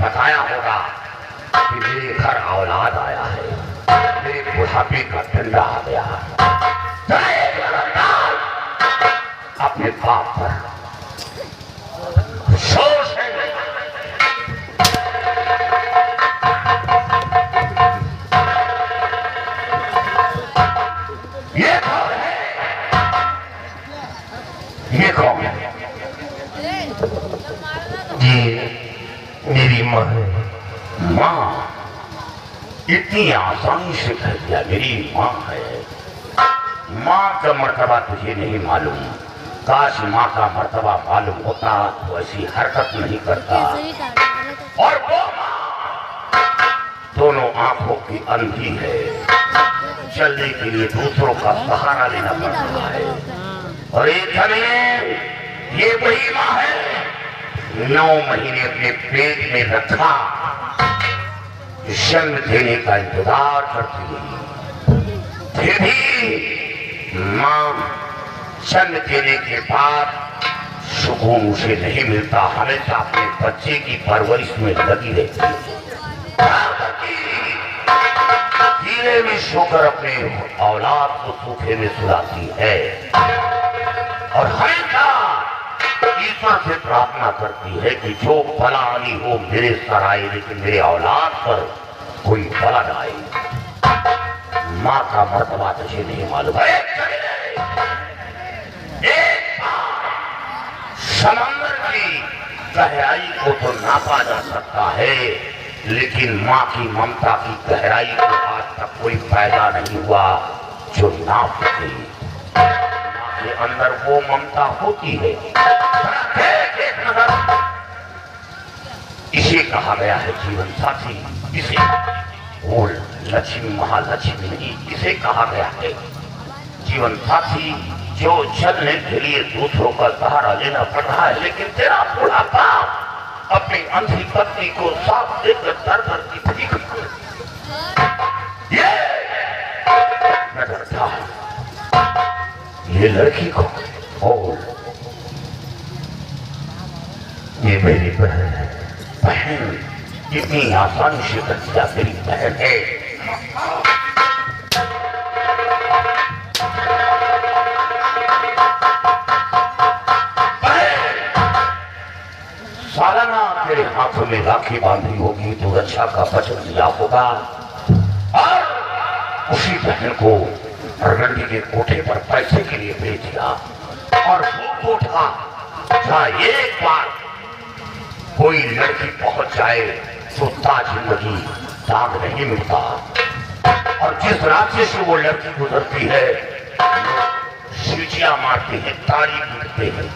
बताया होगा कि मेरे घर औलाद आया है, मेरे बुढ़ापे का डंडा आ गया। अपने बाप पर अफसोस है। ये कौन है? ये कौन है? जी मेरी माँ है। माँ? इतनी आसानी से कह दिया मेरी माँ है। माँ का मर्तबा तुझे नहीं मालूम। काश माँ का मर्तबा मालूम होता तो ऐसी हरकत नहीं करता। और वो माँ दोनों आंखों की अंधी है, चलने के लिए दूसरों का सहारा लेना पड़ रहा है। और एक ये वही माँ है 9 महीने अपने पेट में रखा, जन्म देने का इंतजार करती रही। फिर भी माँ जन्म देने के बाद सुकून उसे नहीं मिलता, हमेशा अपने बच्चे की परवरिश में लगी रहती है। हीरे में सोकर अपने औलाद को सूखे में सुलाती है और हमेशा ईश्वर से प्रार्थना करती है कि जो भला आनी हो मेरे सराय, लेकिन मेरे औलाद पर कोई भला न आए। माँ का मर्तबा तुझे नहीं मालूम है। समंदर की गहराई को तो नापा जा सकता है, लेकिन माँ की ममता की गहराई को आज तक कोई पैदा नहीं हुआ जो नाप सके। माँ के अंदर वो ममता होती है। इसे कहा गया है जीवन साथी। इसे वो लक्ष्मी महालक्ष्मी नहीं, इसे कहा गया है जीवन साथी जो चलने के लिए दूसरों का सहारा लेना पड़ रहा है। लेकिन तेरा बुढ़ापा अपनी अंधी पत्नी को साथ देकर दर दर की भीख ये नजर था। ये लड़की को बोल, ये मेरी बहन है। बहन? इतनी आसानी से बच्चा तेरी बहन है? सालाना तेरे हाथों में राखी बांधी होगी तो रक्षा का वचन दिया होगा और उसी बहन को रंडी के कोठे पर पैसे के लिए भेज दिया। और वो कोठा जहाँ एक बार कोई लड़की पहुंच जाए तो जिंदगी दाग नहीं मिलता। और जिस रास्ते से वो लड़की गुजरती है सीटियां मारते हैं, ताड़ी पीटते हैं,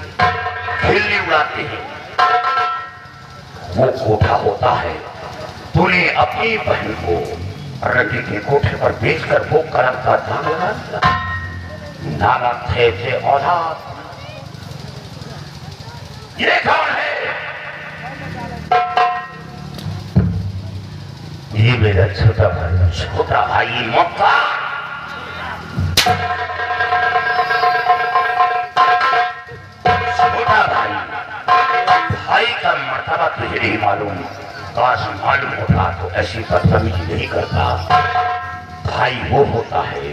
खिल्ली उड़ाते हैं, वो कोठा होता है। तूने अपनी बहन को रंडी के कोठे पर बेचकर वो कलम का दाग लगा दिया। नाला थे औलाद। ये कौन है? ये मेरा छोटा भाई। छोटा भाई मक्का? छोटा भाई? भाई का मर्तबा तुझे नहीं मालूम। काश मालूम होता तो ऐसी बदतमीजी नहीं करता। भाई वो होता है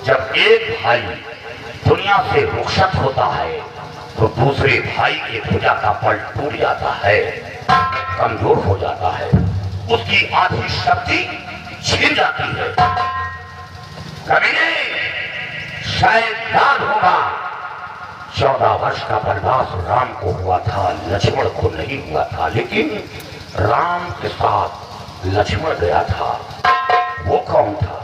जब एक भाई दुनिया से रुखसत होता है तो दूसरे भाई के भुजा का पल टूट जाता है, कमजोर हो जाता है, उसकी आधी शक्ति छिन जाती है। कभी नहीं, शायद याद होगा 14 वर्ष का वनवास राम को हुआ था, लक्ष्मण को नहीं हुआ था। लेकिन राम के साथ लक्ष्मण गया था। वो कौन था?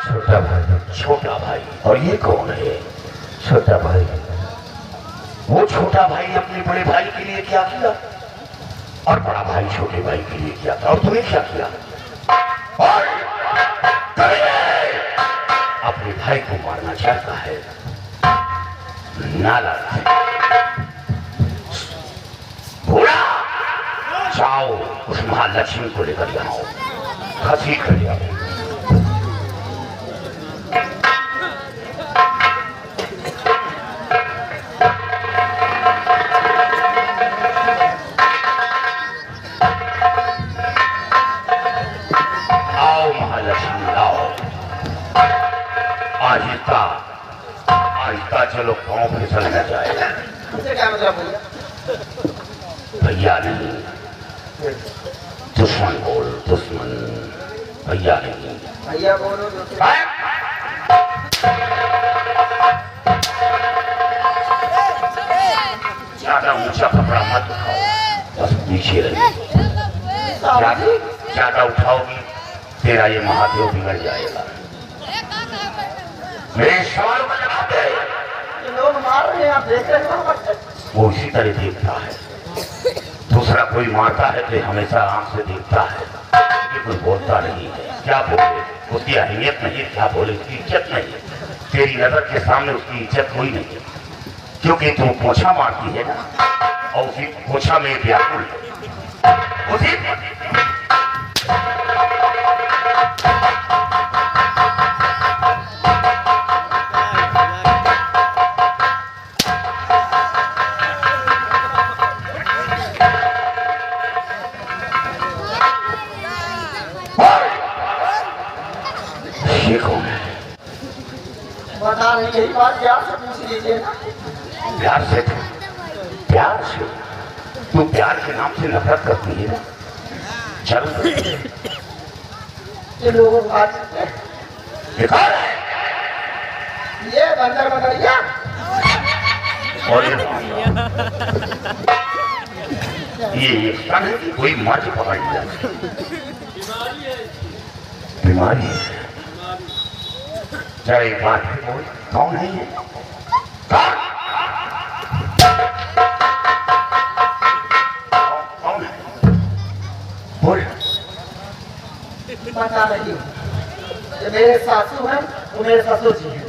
छोटा भाई। छोटा भाई। और ये कौन है? छोटा भाई। वो छोटा भाई अपने बड़े भाई के लिए क्या किया और बड़ा भाई छोटे भाई के लिए क्या था, और तुम्हें क्या किया? और अपने भाई को मारना चाहता है। नाला घोड़ा जाओ उस महालक्ष्मी को लेकर जाओ, खसी कर जाओ। जा भैया। भैया नहीं, दुश्मन बोल, दुश्मन, भैया नहीं। भैया बोलो तो ज्यादा ऊंचा कपड़ा मत उठाओ, बस नीचे रहिए। ज्यादा उठाओगी तेरा ये महादेव बिगड़ जाएगा। मेरे सवाल का जवाब दे। ये लोग मार रहे हैं, आप देख रहे हो? वो इसी तरह देखता है, दूसरा कोई मारता है तो हमेशा आंख से देखता है, ये कोई बोलता नहीं है। क्या बोले, उसकी अहमियत नहीं, क्या बोले, उसकी इज्जत नहीं। तेरी नजर के सामने उसकी इज्जत कोई नहीं है, क्योंकि तू पोछा मारती है ना, और उसी पोछा में व्याकुल है। उसी ये कौन है? बता नहीं, यही बात प्यार से पूछ लीजिए ना। प्यार से? प्यार से? तू प्यार के नाम से नफरत करती है ना? चल ये लोगों को बात बेकार है। ये बंदर बंदरिया और ये सन है कि कोई मर्ज पकड़ लिया, बीमारी है। जरा एक बात है, बोल कौन है ये? कौन है? बोल। बता रही हूँ, ये मेरे सासू हैं, वो मेरे ससुर जी हैं।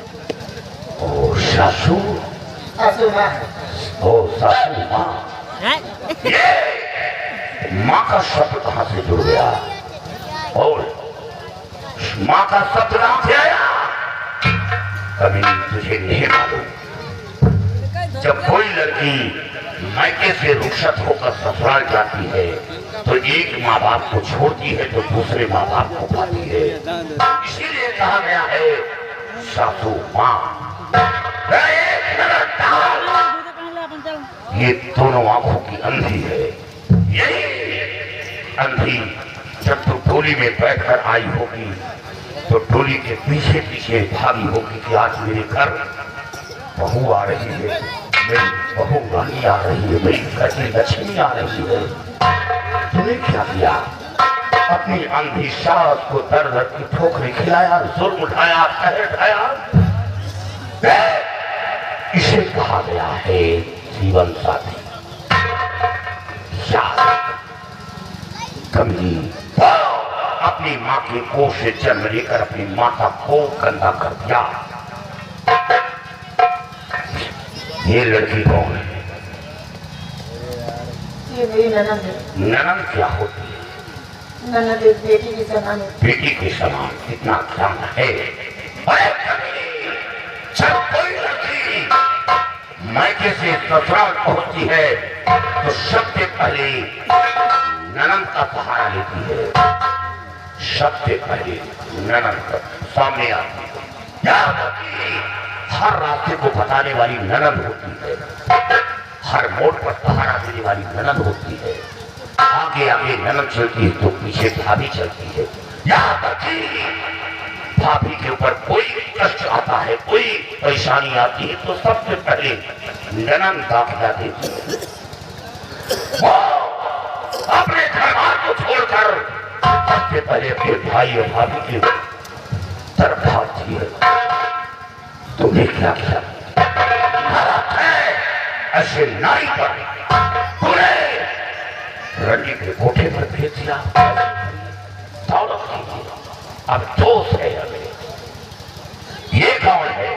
ओ सासू, सासू माँ है। ओ सासू माँ। ये माँ का शब्द कहाँ से जुड़ गया? और माँ का शब्द कहाँ से आया? कभी तुझे नहीं मालूम, जब कोई लड़की मायके से रुखसत होकर ससुराल जाती है तो एक माँ बाप को छोड़ती है तो दूसरे माँ बाप को पाती है। इसीलिए कहा गया है सासू माँ। ये दोनों आंखों की अंधी है। यही अंधी जब तू डोली में बैठकर आई होगी तो डोली के पीछे पीछे भागी होगी कि आज मेरे घर बहू आ रही है, मेरी बहू रानी आ रही है, मेरी घर की लक्ष्मी आ रही है। तूने क्या किया? अपनी अंधी सास को दर दर की ठोकरें खिलाया, जुल्म उठाया, कहर ढाया। इसे कहा गया है जीवन साथी। कमली अपनी माँ के कोख से जन्म लेकर अपनी माता को गंदा कर दिया। ये लड़की कौन है? ये मेरी ननद है। ननद क्या होती है? ननद एक बेटी की समान है। बेटी के समान कितना ख्याल है। अरे कमली, जब कोई लड़की मायके से ससुराल पहुंचती है तो सबसे पहले ननद का सहारा लेती है। सबसे पहले ननद सामने आती है, याद रखिए, हर रास्ते को बताने वाली ननद होती है, हर मोड़ पर सहारा देने वाली ननद होती है। आगे आगे ननद चलती है तो पीछे भाभी चलती है। याद रखिए, भाभी के ऊपर कोई कष्ट आता है, कोई परेशानी आती है तो सबसे पहले ननद दाखिला देती है। वो अपने घरवार को छोड़कर सबसे पहले अपने भाई और भाभी के तरफ भागती है। तुमने क्या किया? ऐसे नारी पर पूरे रंडी के कोठे पर भेज दिया। अब दोष है हमें। ये कौन है?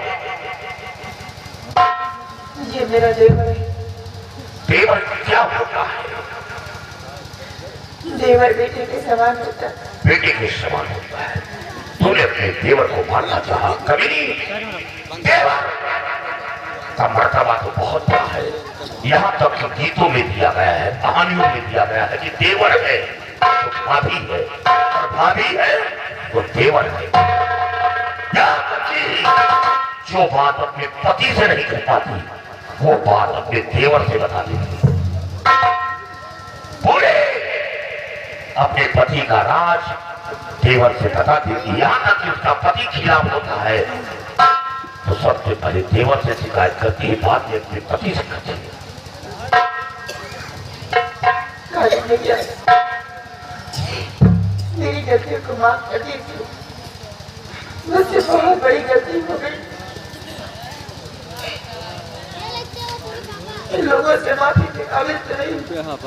ये मेरा देवर है। देवर क्या होता है? देवर बेटे के समान होता है। बेटे के समान होता है। तूने अपने देवर को मारना चाहा, कभी नहीं। देवर का मर्तबा तो बहुत बड़ा है। यहाँ तक तो गीतों में दिया गया है, कहानियों में दिया गया है कि देवर है तो भाभी है, और भाभी है तो देवर है। जो बात अपने पति से नहीं कर पाती वो बात अपने देवर से बता देगी। पूरे अपने पति का राज देवर से बता देगी। यहां तक कि उसका पति खिलाफ होता है तो सबसे पहले देवर से शिकायत करती है, बाद में अपने पति से करती है। मेरी गलती को माफ कर दीजिए, मुझसे बहुत बड़ी गलती हो गई। इन लोगों से माफी के काबिल तो नहीं,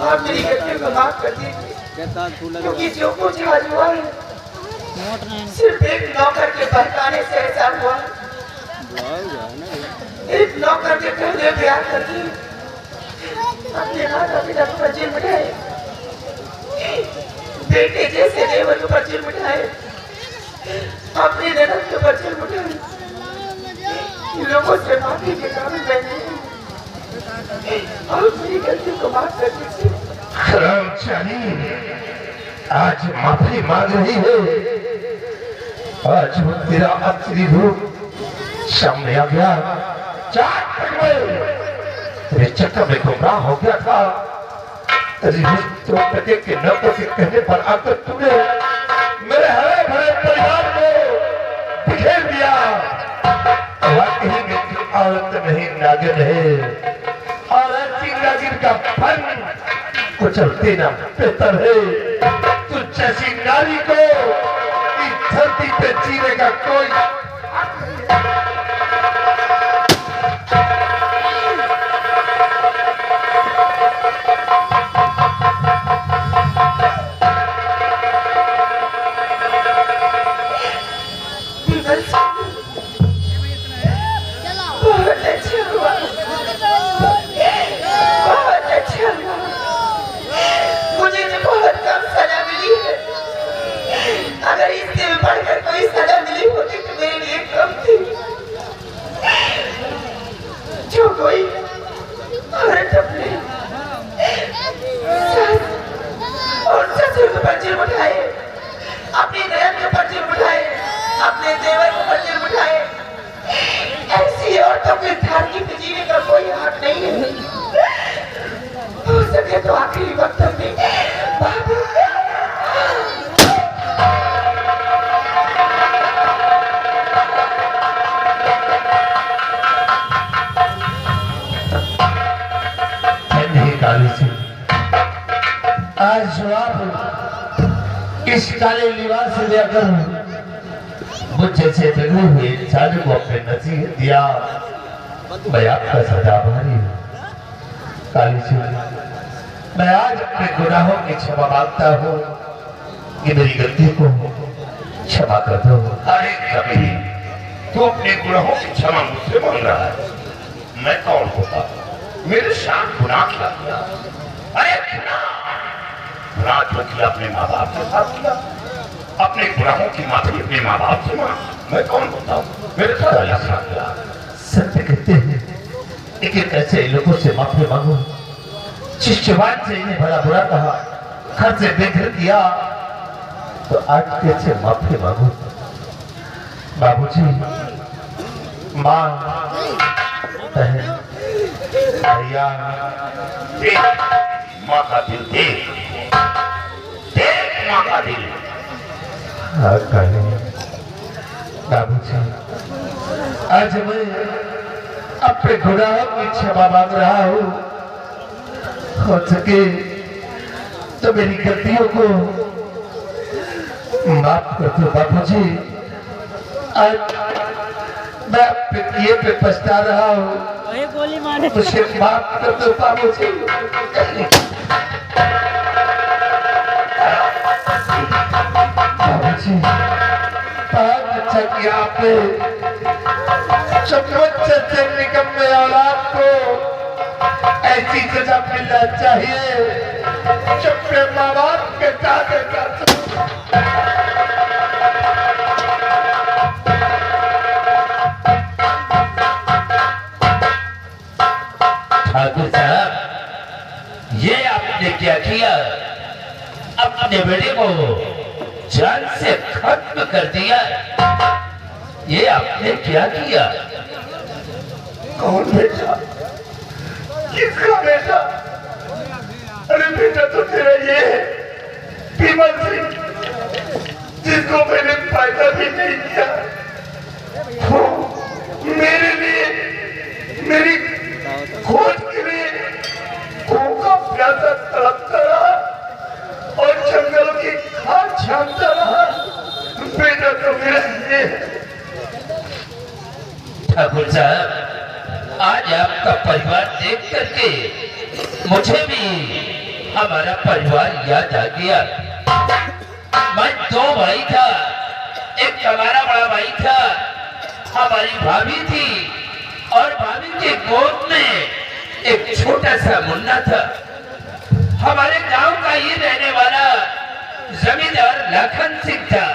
आप मेरी गलती को माफ कर दीजिए, क्योंकि जो कुछ आज हुआ है सिर्फ एक नौकर के बहकाने से ऐसा हुआ। एक नौकर के पहले ब्याह करके अपने माता पिता पर जेल बिठाए, बेटे जैसे देवर के पर जेल बिठाए, अपने ननद के पर जेल बिठाए। इन लोगों से माफी के काबिल मैं नहीं, आप मेरी गलती को माफ कर दीजिए। कर्मचारी आज माफी मांग रही है। आज वो तेरा असली रूप सामने आ गया। तेरे चक्कर में गुमराह हो गया था। तो पति के नौकर के कहने पर आकर तूने मेरे हरे भरे परिवार को बिखेर दिया। वाकई में तू औरत नहीं नागिन है, और ऐसी नागिन का फन कुचलती ना बेहतर है। तू जैसी नारी को इस धरती पे जीने का कोई तो आखिरी वक्त में आज जवाब इस काले लिबास से लेकर मुझे से डरे हुए इंसान को अपने नसीहत दिया। मैं आपका सदाभारी हूँ काली सिंह। मैं आज अपने गुनाहों की क्षमा मांगता हूँ कि मेरी गलती को क्षमा कर दो। अरे कभी तू अपने गुनाहों की क्षमा मुझसे मांग रहा है? मैं कौन होता? मेरे साथ गुनाह क्या किया? अरे गुनाह जो किया अपने माँ बाप के साथ किया, अपने गुनाहों की माफी अपने माँ बाप से मांग। मैं कौन होता हूँ? मेरे साथ ऐसा किया। सत्य कहते हैं लेकिन कैसे लोगों से माफी मांगो? जिस जवान से इन्हें भला बुरा कहा, घर से बेघर किया, तो आज कैसे माफी मांगो? बाबूजी, माँ, बहन, भैया, माँ का दिल देख, देख माँ का दिल। हाँ बाबूजी, आज मैं अपने गुनाहों की क्षमा मांग रहा हूँ। हो सके तो मेरी गलतियों को माफ कर दो बाबूजी। आज मैं अपने किए पे पछता रहा हूँ, मुझे माफ कर दो बाबूजी। बाबूजी, बहुत अच्छा किया आपने। चमच से निकम्मे औलाद को ऐसी सजा मिलना चाहिए जो अपने माँ बाप के दादे का। ठाकुर साहब, ये आपने क्या किया? अपने बेटे को जान से खत्म कर दिया। ये आपने क्या किया? कौन बेटा? किसका बेटा? अरे बेटा तो तेरा ये है, विमल सिंह, जिसको मैंने पैदा भी नहीं किया। वो मेरे लिए, मेरी खोज के लिए भूखा प्यासा तड़पता रहा और जंगल की खाद छानता रहा। बेटा तो मेरा ये है। ठाकुर साहब, आज आपका परिवार देख करके मुझे भी हमारा परिवार याद आ गया। मैं 2 भाई था, एक हमारा बड़ा भाई था, हमारी भाभी थी और भाभी के गोद में एक छोटा सा मुन्ना था। हमारे गांव का ही रहने वाला जमींदार लाखन सिंह था,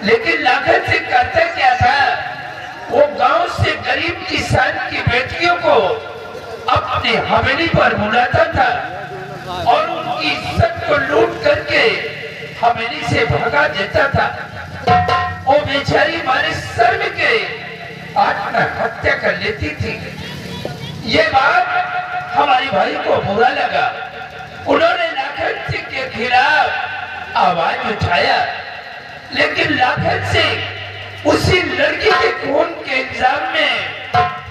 लेकिन लाखन सिंह करता क्या था, वो गांव से गरीब किसान की बेटियों को अपने हवेली पर बुलाता था और उनकी इज्जत को लूट करके हवेली से भगा देता था। वो बेचारी मारे शर्म के आत्महत्या कर लेती थी। ये बात हमारे भाई को बुरा लगा। उन्होंने लाखन सिंह के खिलाफ आवाज उठाया, लेकिन लाखन सिंह उसी लड़की के खून के इल्जाम में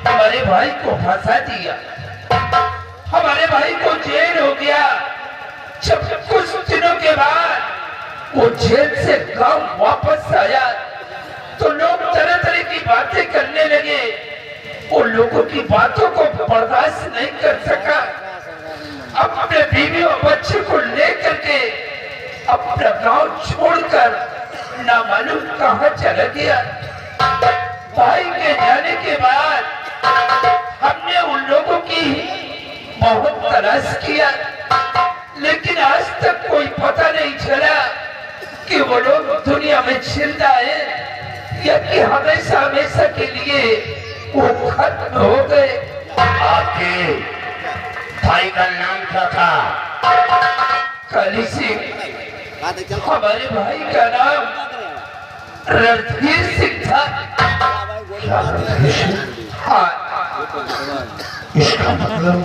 हमारे भाई को फंसा दिया। हमारे भाई को जेल हो गया। जब कुछ दिनों के बाद वो जेल से गांव वापस आया तो लोग तरह तरह की बातें करने लगे। वो लोगों की बातों को बर्दाश्त नहीं कर सका। अपने बीवी और बच्चे को लेकर के अपना गांव छोड़कर ना मालूम कहां चला गया। भाई के जाने के बाद हमने उन लोगों की बहुत तलाश किया, लेकिन आज तक कोई पता नहीं चला कि वो लोग दुनिया में जिंदा है या कि हमेशा हमेशा के लिए वो खत्म हो गए। आपके भाई का नाम क्या था? काली सिंह। हमारे भाई का नाम रणधीर सिंह था। क्या रणधीर सिंह? हाँ, इसका मतलब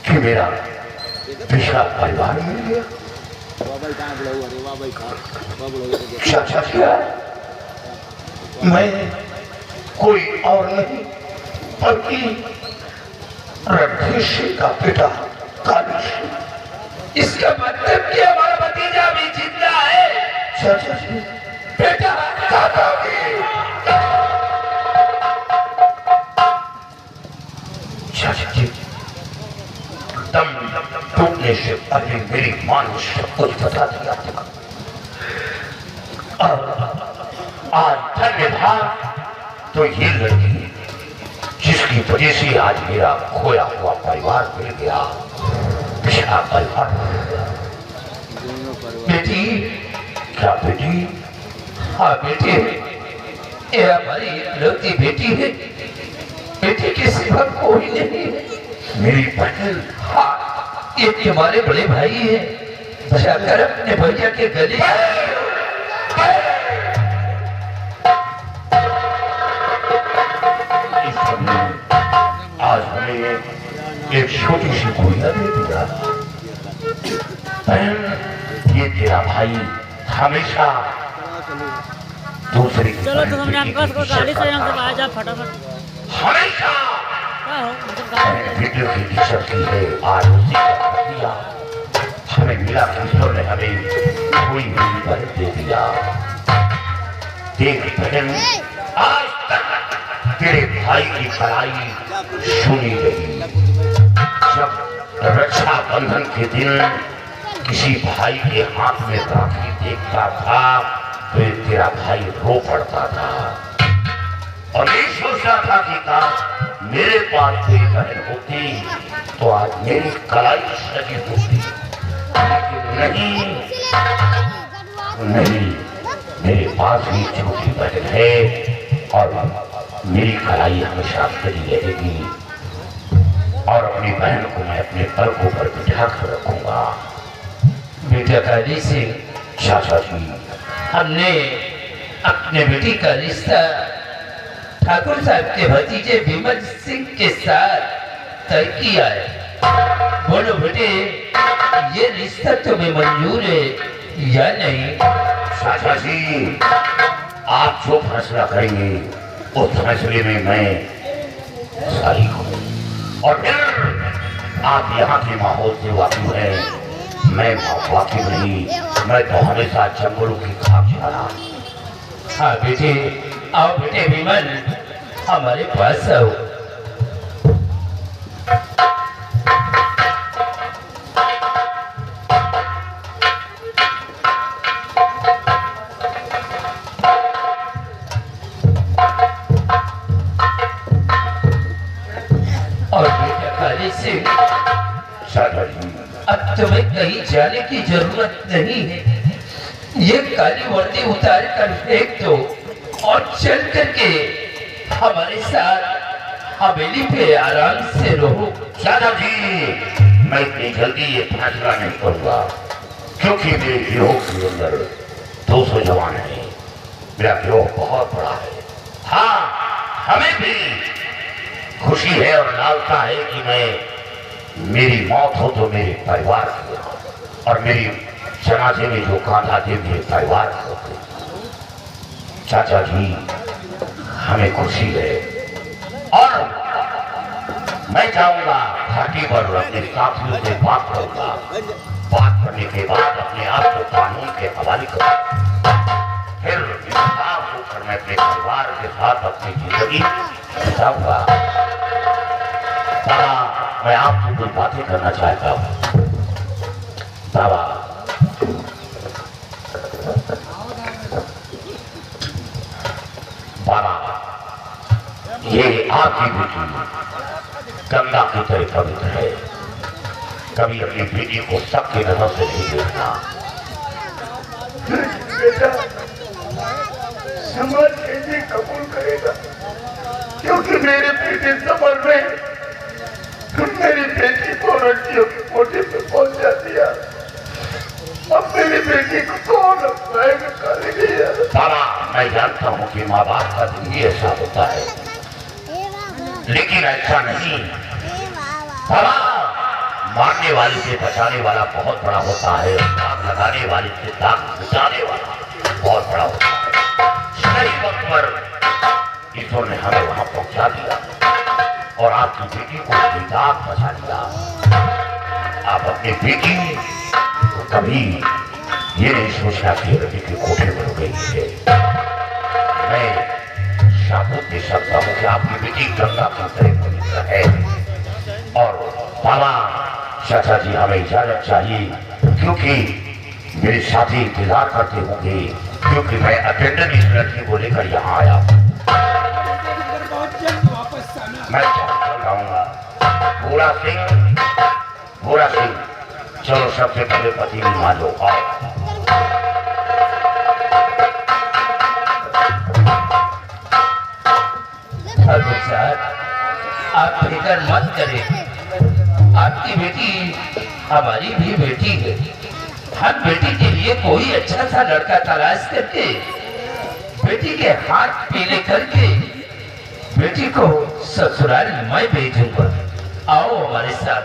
कि मेरा पिछला परिवार मिल गया। चाचा क्या? मैं कोई और नहीं बल्कि रणधीर सिंह का बेटा काली सिंह। इसका मतलब कि हमारा भतीजा भी जिंदा है। चाचा जी, बेटा दादा भी। चाचा जी, दम टूटने से पहले मेरी मां ने सब कुछ बता दिया था। आज धन्यवाद तो ये लड़की जिसकी वजह से आज मेरा खोया हुआ परिवार मिल गया, पिछला परिवार मिल गया। बेटी। क्या बेटी? हाँ बेटी, ये हमारी इकलौती बेटी है। बेटी के सिवा कोई नहीं है। मेरी बहन। हाँ, ये तुम्हारे बड़े भाई है। जाकर अपने भैया के गले आज हमें एक छोटी सी गुड़िया दे दिया। बहन, ये तेरा भाई हमेशा दूसरे की चलो तो हमने हमको उसको गाड़ी से हम सब आ जा फटाफट। हमेशा क्या हो मतलब वीडियो की इज्जत की है। आज उसी का दिया हमें मिला कि ईश्वर ने हमें कोई भी बल दे दिया। देख बहन, आज तक तेरे भाई की कड़ाई सुनी रही। जब रक्षाबंधन के दिन किसी भाई के हाथ में राखी देखता था तो तेरा भाई रो पड़ता था और ये सोचता था कि काश मेरे पास कोई बहन होती तो आज मेरी कलाई सजी होती। लेकिन नहीं, मेरे पास ही छोटी बहन है और मेरी कलाई हमेशा सजी रहेगी और अपनी बहन को मैं अपने पलकों पर बिठा कर रखूंगा। बेटा काली सिंह, चाचा जी, हमने अपने बेटी का रिश्ता ठाकुर साहब के भतीजे विमल सिंह के साथ तय किया है। बोलो बेटे, ये रिश्ता तुम्हें मंजूर है या नहीं? चाचा जी, आप जो फैसला करेंगे उस फैसले में मैं सही हूँ। और फिर आप यहाँ के माहौल से वाकिफ हैं, मैं वाकिफ नहीं। मैं तो हमेशा जंगलों की खाक चला। हाँ बेटे, आओ बेटे विमल, हमारे पास आओ। और बेटा काली सिंह, चाचा जी, अब तुम्हें कहीं जाने की जरूरत नहीं है। ये काली वर्दी उतार कर फेंक दो और चल करके हमारे साथ हवेली पे आराम से रहो। चाचा जी, मैं इतनी जल्दी ये फैसला नहीं करूंगा, क्योंकि मेरे गिरोह के अंदर 200 जवान हैं। मेरा गिरोह बहुत बड़ा है। हाँ, हमें भी खुशी है और लालसा है कि मेरी मौत हो तो मेरे परिवार की हो, और मेरी जनाजे में जो कांधा दे मेरे परिवार के होते। चाचा जी, हमें खुशी है और मैं जाऊंगा घाटी पर अपने साथियों से बात करूंगा। बात करने के बाद अपने आप को कानून के हवाले करूंगा। फिर इंसाफ होकर मैं अपने परिवार के साथ अपनी जिंदगी बिताऊंगा। बाबा, मैं आपसे कुछ बातें करना चाहता हूँ। बाबा, बाबा, ये आपकी बेटी गंगा की तरह पवित्र है। कभी अपनी बेटी को सबकी नजर से नहीं देखना। बेटा, समाज कैसे कबूल करेगा? क्योंकि मेरे बेटे सफर में मेरी बेटी को रंडियों के कोठे पे पहुंचा दिया। अब मेरी बेटी को कौन अपनाएगा? काली भैया, बाबा, मैं जानता हूँ कि माँ बाप का दिल ही ऐसा होता है, लेकिन ऐसा नहीं। बाबा, मारने वाले से बचाने वाला बहुत बड़ा होता है, दाग लगाने वाले से दाग मिटाने वाला बहुत बड़ा होता है। सही वक्त पर ईश्वर ने हमें वहां पहुंचा दिया और आपकी बेटी को दाग बचा दिया। आप अपनी बेटी को कभी ये नहीं सोचना कि रवि के कोठे पर गई है। मैं शाबूत दे सकता हूँ कि आपकी बेटी गंगा की तरह पवित्र है। और बाबा, चाचा जी, हमें इजाजत चाहिए, क्योंकि मेरे साथी इंतजार करते होंगे, क्योंकि मैं अटेंडर इस लड़की को लेकर यहाँ आया हूँ। मैं चल जाऊंगा। भोला सिंह, चलो सबसे पहले पति भी मान लो। आओ। आप फिक्र मत करें, आपकी बेटी हमारी भी बेटी है। हम बेटी के लिए कोई अच्छा सा लड़का तलाश करके बेटी के हाथ पीले करके बेटी को ससुराल में भेजूंगा। आओ हमारे साथ।